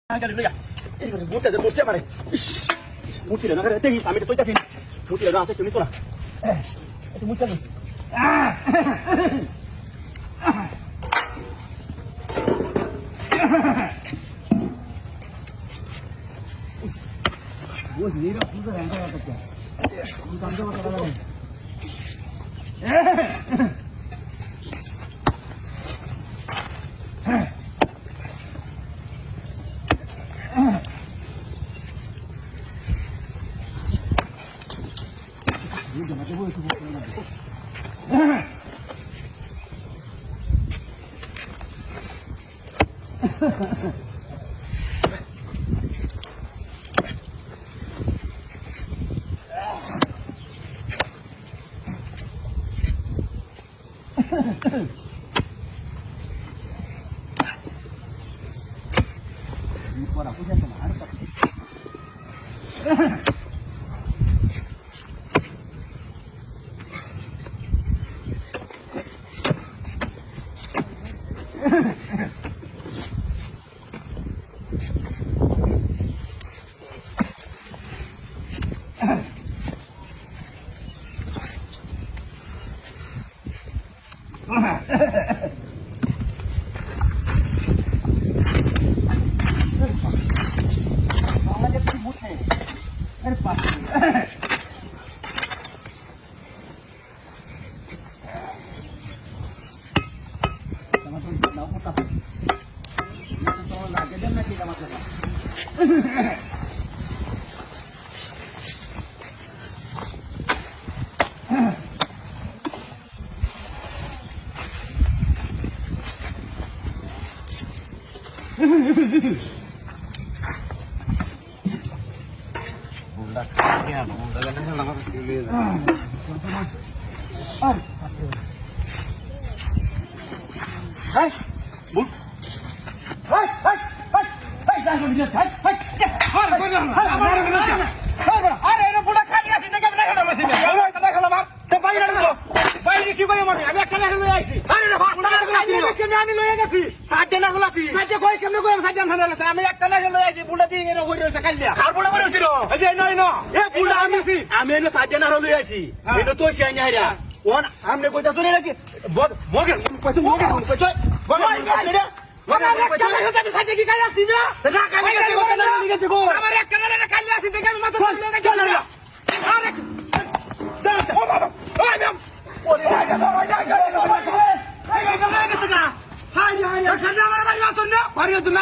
Galing ya. Buta de bolsa mare. Muti na kare tehi sami to ita sin. Muti na ase kuni to na. Ito muti na. Wo zira puta ranga ya to kya. Ni kamda bata lagane. Por aku saya kemana Pak? Bunda kaya bunda ganang lang ako kili. Hai. Bul. Hai. Hai, jangan dia. Hai. Har, benar. Are এটা বড় খালি আছে দেখে না কেন মেশিনে। ওই কথা হলো মা। তো বাইরে না। বাইরে কি কই আমি একটা না লই আইছি। আরে না ভাতটা আমি লই গেছি। সাইডে না হলাছি। সাইডে কই কেমনে কই সাইডে না হলাছি। আমি একটা না লই আইছি বুড়া দিয়ে এর হই রইছে কালিয়া। আর বুড়া মরে হইছিল। এই যে নয় না। এ বুড়া আমি এনে সাইডে না লই আইছি। এই তো তুই সাইনে হাইরা। ওন আমনে কইতা শুনে নাকি মগের কইতো মগের কইতো সাইডে কি কালি আছি না? না কালি গেছে গো না গেছে গো। আমার একটা না কালি আছি দেখে আমি মাথা ধরে গেছে। আরে ও বাবা ওই ম্যাম ওরে আয় হাই হাই আমার বাড়ি আসুন না বাড়ি আসুন না